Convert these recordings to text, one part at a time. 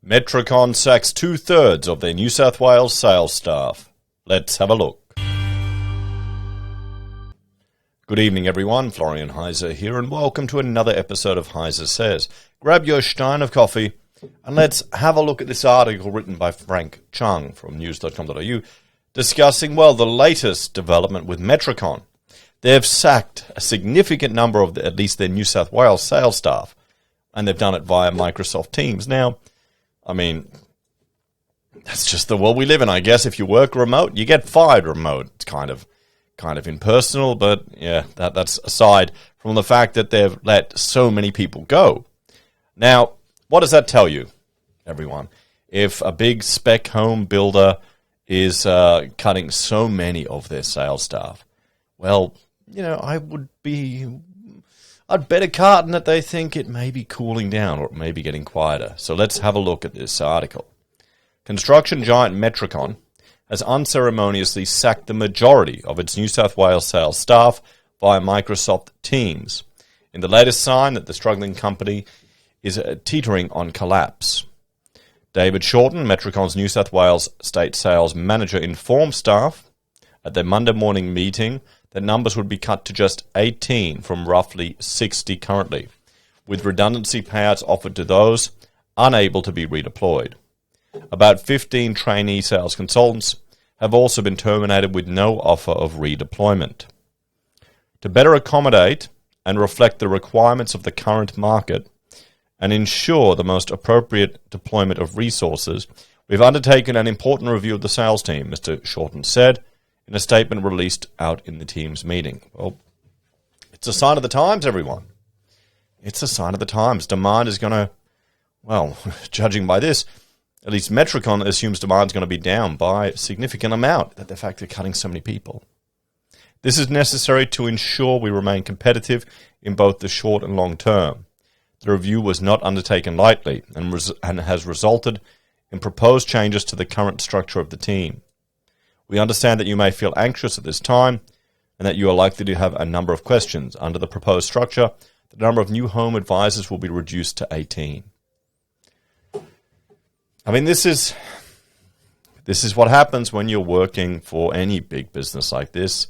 Metricon sacks 2/3 of their New South Wales sales staff. Let's have a look. Good evening, everyone. Florian.Heise here, and welcome to another episode of HeiseSays. Grab your stein of coffee, and let's have a look at this article written by Frank Chung from news.com.au discussing, well, the latest development with Metricon. They've sacked a significant number of at least their New South Wales sales staff, and they've done it via Microsoft Teams. Now, I mean, that's just the world we live in, I guess. If you work remote, you get fired remote. It's kind of impersonal, but yeah, that's aside from the fact that they've let so many people go. Now, what does that tell you, everyone? If a big spec home builder is cutting so many of their sales staff, well, I'd bet a carton that they think it may be cooling down or it may be getting quieter. So let's have a look at this article. Construction giant Metricon has unceremoniously sacked the majority of its New South Wales sales staff via Microsoft Teams, in the latest sign that the struggling company is teetering on collapse. David Shorten, Metricon's New South Wales state sales manager, informed staff at their Monday morning meeting that numbers would be cut to just 18 from roughly 60 currently, with redundancy payouts offered to those unable to be redeployed. About 15 trainee sales consultants have also been terminated with no offer of redeployment. To better accommodate and reflect the requirements of the current market and ensure the most appropriate deployment of resources, we've undertaken an important review of the sales team, Mr. Shorten said in a statement released out in the team's meeting. Well, it's a sign of the times, everyone. It's a sign of the times. Demand is going to, well, judging by this, at least Metricon assumes demand is going to be down by a significant amount, that the fact they're cutting so many people. This is necessary to ensure we remain competitive in both the short and long term. The review was not undertaken lightly and has resulted in proposed changes to the current structure of the team. We understand that you may feel anxious at this time and that you are likely to have a number of questions. Under the proposed structure, the number of new home advisors will be reduced to 18. I mean, this is what happens when you're working for any big business like this.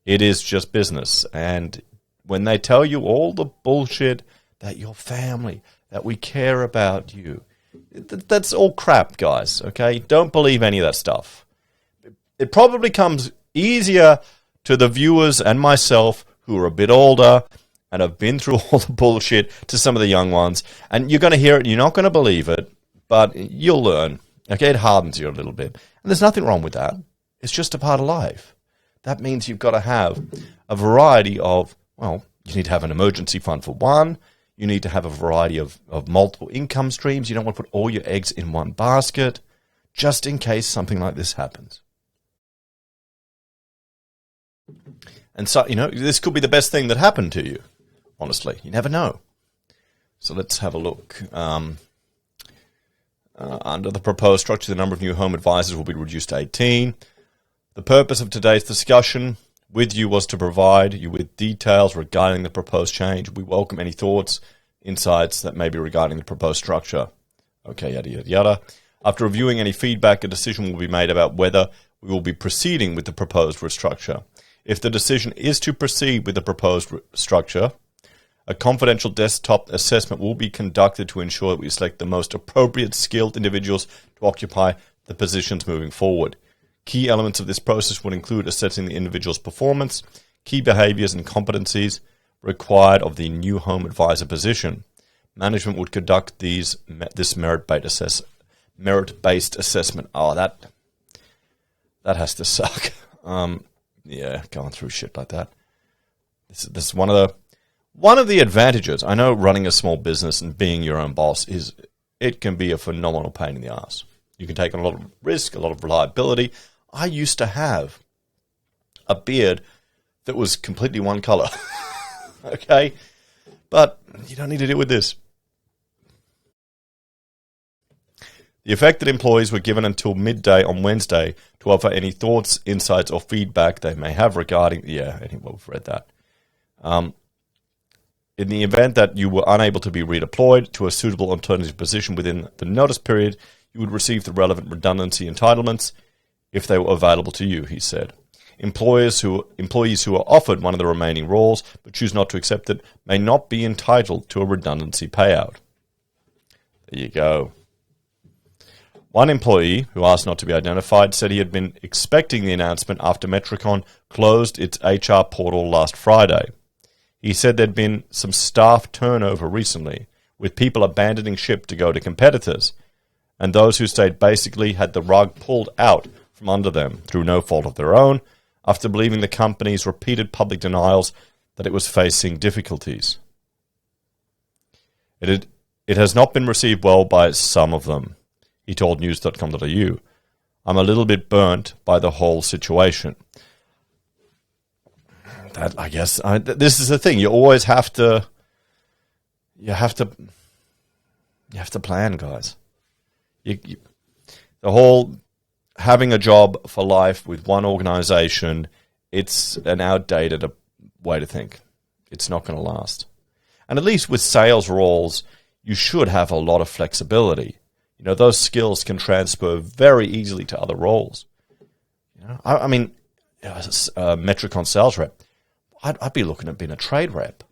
It is just business. And when they tell you all the bullshit that your family, that we care about you, that's all crap, guys, okay? Don't believe any of that stuff. It probably comes easier to the viewers and myself who are a bit older and have been through all the bullshit to some of the young ones. And you're going to hear it, you're not going to believe it, but you'll learn. Okay, it hardens you a little bit. And there's nothing wrong with that. It's just a part of life. That means you've got to have a variety of, well, you need to have an emergency fund for one. You need to have a variety of multiple income streams. You don't want to put all your eggs in one basket, just in case something like this happens. And so, this could be the best thing that happened to you, honestly. You never know. So let's have a look. Under the proposed structure, the number of new home advisors will be reduced to 18. The purpose of today's discussion with you was to provide you with details regarding the proposed change. We welcome any thoughts, insights that may be regarding the proposed structure. Okay, yada, yada, yada. After reviewing any feedback, a decision will be made about whether we will be proceeding with the proposed restructure. If the decision is to proceed with the proposed structure, a confidential desktop assessment will be conducted to ensure that we select the most appropriate skilled individuals to occupy the positions moving forward. Key elements of this process would include assessing the individual's performance, key behaviors and competencies required of the new home advisor position. Management would conduct this merit-based assessment. Oh, that has to suck. Yeah, going through shit like that. This is one of the advantages. I know running a small business and being your own boss it can be a phenomenal pain in the ass. You can take on a lot of risk, a lot of reliability. I used to have a beard that was completely one color. Okay? But you don't need to deal with this. The affected employees were given until midday on Wednesday to offer any thoughts, insights, or feedback they may have regarding... Yeah, anyway, we've read that. In the event that you were unable to be redeployed to a suitable alternative position within the notice period, you would receive the relevant redundancy entitlements if they were available to you, he said. Employees who are offered one of the remaining roles but choose not to accept it may not be entitled to a redundancy payout. There you go. One employee, who asked not to be identified, said he had been expecting the announcement after Metricon closed its HR portal last Friday. He said there'd been some staff turnover recently, with people abandoning ship to go to competitors, and those who stayed basically had the rug pulled out from under them through no fault of their own, after believing the company's repeated public denials that it was facing difficulties. It has not been received well by some of them, he told news.com.au. I'm a little bit burnt by the whole situation. That, I guess, this is the thing. You always have to. You have to plan, guys. The whole having a job for life with one organization, it's an outdated way to think. It's not going to last. And at least with sales roles, you should have a lot of flexibility. You know, those skills can transfer very easily to other roles. You know, I mean, Metricon sales rep, I'd be looking at being a trade rep.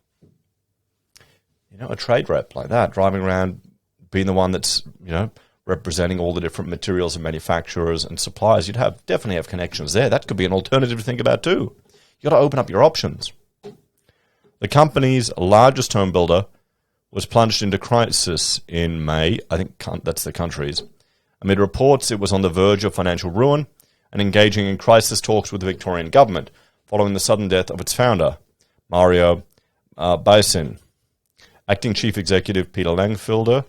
You know, a trade rep like that, driving around, being the one that's, you know, representing all the different materials and manufacturers and suppliers. You'd definitely have connections there. That could be an alternative to think about too. You got to open up your options. The company's largest home builder was plunged into crisis in May. I think that's the country's. Amid reports it was on the verge of financial ruin and engaging in crisis talks with the Victorian government following the sudden death of its founder, Mario Baisin. Acting Chief Executive Peter Langfelder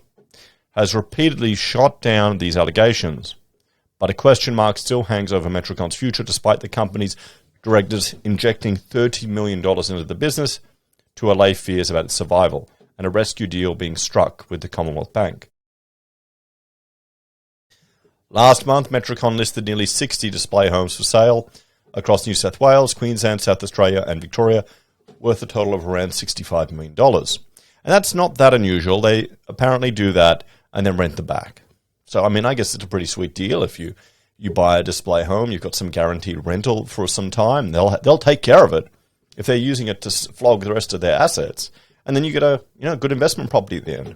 has repeatedly shot down these allegations, but a question mark still hangs over Metricon's future despite the company's directors injecting $30 million into the business to allay fears about its survival, and a rescue deal being struck with the Commonwealth Bank. Last month, Metricon listed nearly 60 display homes for sale across New South Wales, Queensland, South Australia and Victoria, worth a total of around $65 million. And that's not that unusual. They apparently do that and then rent them back. So, I mean, I guess it's a pretty sweet deal. If you buy a display home, you've got some guaranteed rental for some time. They'll take care of it if they're using it to flog the rest of their assets. And then you get a good investment property at the end.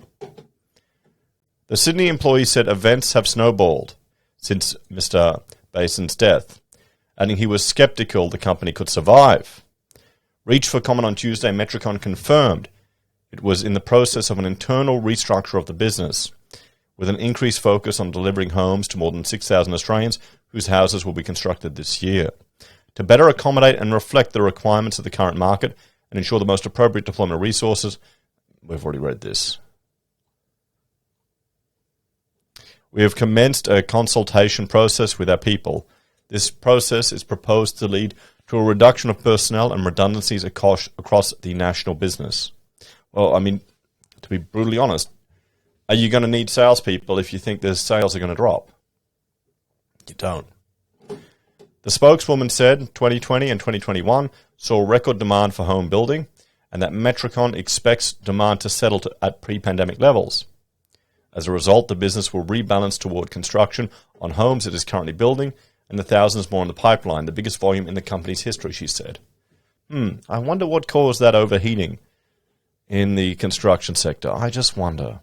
The Sydney employee said events have snowballed since Mr. Basin's death, adding he was sceptical the company could survive. Reached for comment on Tuesday, Metricon confirmed it was in the process of an internal restructure of the business, with an increased focus on delivering homes to more than 6,000 Australians whose houses will be constructed this year. To better accommodate and reflect the requirements of the current market and ensure the most appropriate deployment of resources, we've already read this. We have commenced a consultation process with our people. This process is proposed to lead to a reduction of personnel and redundancies across the national business. Well, I mean, to be brutally honest, are you going to need salespeople if you think their sales are going to drop? You don't. The spokeswoman said 2020 and 2021 saw record demand for home building and that Metricon expects demand to settle at pre-pandemic levels. As a result, the business will rebalance toward construction on homes it is currently building and the thousands more in the pipeline, the biggest volume in the company's history, she said. I wonder what caused that overheating in the construction sector. I just wonder.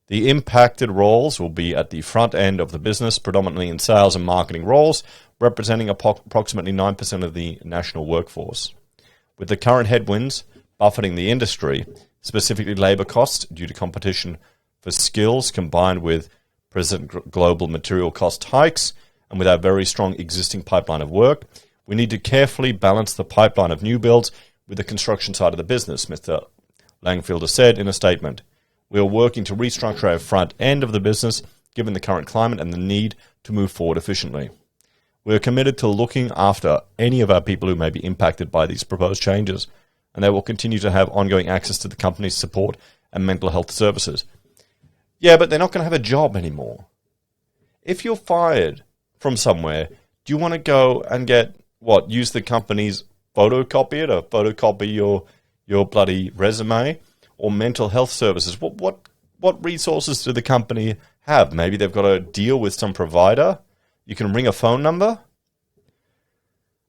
The impacted roles will be at the front end of the business, predominantly in sales and marketing roles, representing approximately 9% of the national workforce. With the current headwinds buffeting the industry, specifically labour costs due to competition for skills combined with present global material cost hikes, and with our very strong existing pipeline of work, we need to carefully balance the pipeline of new builds with the construction side of the business, Mr. Langfelder said in a statement. We are working to restructure our front end of the business, given the current climate and the need to move forward efficiently. We are committed to looking after any of our people who may be impacted by these proposed changes, and they will continue to have ongoing access to the company's support and mental health services. Yeah, but they're not going to have a job anymore. If you're fired from somewhere, do you want to go and use the company's photocopier to photocopy your bloody resume, or mental health services. What resources do the company have? Maybe they've got a deal with some provider. You can ring a phone number.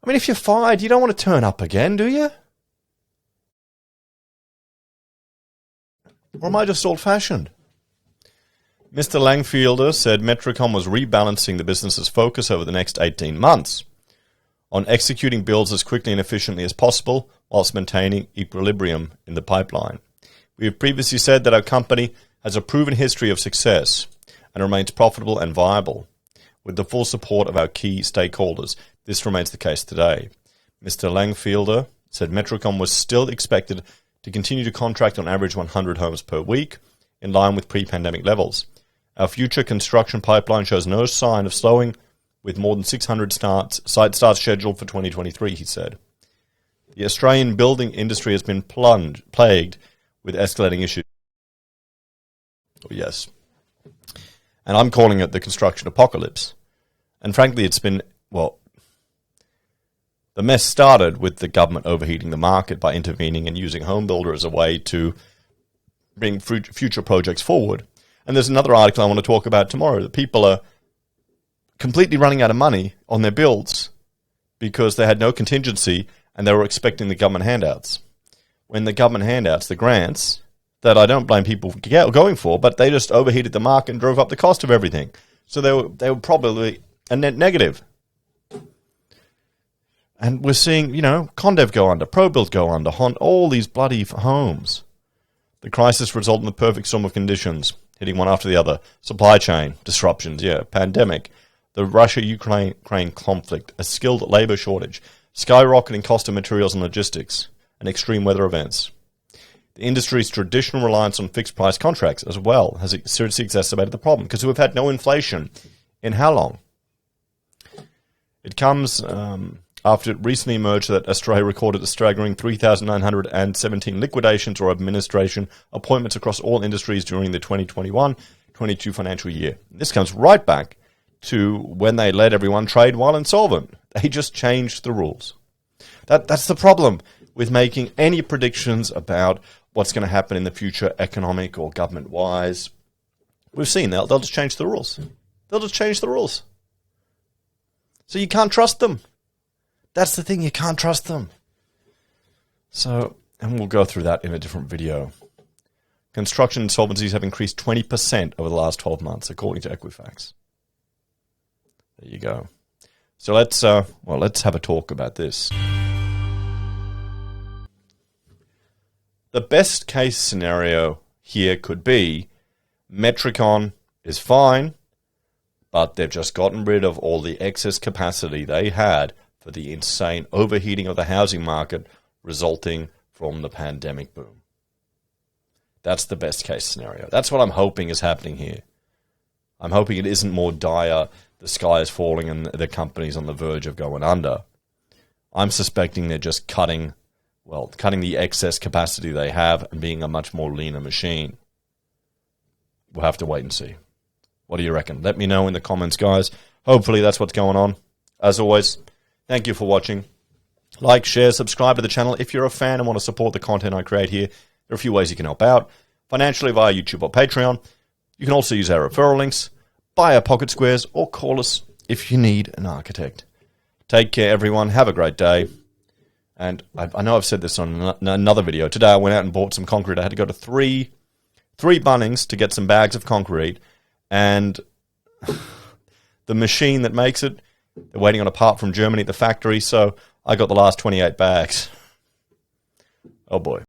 I mean, if you're fired, you don't want to turn up again, do you? Or am I just old-fashioned? Mr. Langfielder said Metricon was rebalancing the business's focus over the next 18 months on executing builds as quickly and efficiently as possible whilst maintaining equilibrium in the pipeline. We have previously said that our company has a proven history of success and remains profitable and viable. With the full support of our key stakeholders, this remains the case today. Mr. Langfielder said Metricon was still expected to continue to contract on average 100 homes per week, in line with pre-pandemic levels. Our future construction pipeline shows no sign of slowing, with more than 600 site starts scheduled for 2023, he said. The Australian building industry has been plagued with escalating issues. Oh, yes. And I'm calling it the construction apocalypse. And frankly, it's been, well, the mess started with the government overheating the market by intervening and using home builder as a way to bring future projects forward. And there's another article I want to talk about tomorrow, that people are completely running out of money on their builds because they had no contingency and they were expecting the government handouts. When the government handouts, the grants, that I don't blame people for going for, but they just overheated the market and drove up the cost of everything. So they were probably a net negative. And we're seeing, Condev go under, ProBuild go under, all these bloody homes. The crisis resulted in the perfect storm of conditions, hitting one after the other. Supply chain disruptions, pandemic, the Russia-Ukraine conflict, a skilled labor shortage, skyrocketing cost of materials and logistics, and extreme weather events. The industry's traditional reliance on fixed-price contracts as well has seriously exacerbated the problem, because we've had no inflation in how long? It comes after it recently emerged that Australia recorded a staggering 3,917 liquidations or administration appointments across all industries during the 2021-22 financial year. This comes right back to when they let everyone trade while insolvent. They just changed the rules. That's the problem with making any predictions about what's going to happen in the future, economic or government-wise. We've seen they'll just change the rules. They'll just change the rules. So you can't trust them. That's the thing, you can't trust them. So, and we'll go through that in a different video. Construction insolvencies have increased 20% over the last 12 months, according to Equifax. There you go. So let's have a talk about this. The best case scenario here could be Metricon is fine, but they've just gotten rid of all the excess capacity they had for the insane overheating of the housing market resulting from the pandemic boom. That's the best case scenario. That's what I'm hoping is happening here. I'm hoping it isn't more dire, the sky is falling and the company's on the verge of going under. I'm suspecting they're just cutting the excess capacity they have and being a much more leaner machine. We'll have to wait and see. What do you reckon? Let me know in the comments, guys. Hopefully that's what's going on. As always, thank you for watching. Like, share, subscribe to the channel. If you're a fan and want to support the content I create here, there are a few ways you can help out. Financially via YouTube or Patreon. You can also use our referral links, buy our pocket squares, or call us if you need an architect. Take care, everyone. Have a great day. And I know I've said this on another video. Today I went out and bought some concrete. I had to go to three Bunnings to get some bags of concrete. And the machine that makes it, they're waiting on a part from Germany at the factory. So I got the last 28 bags. Oh boy.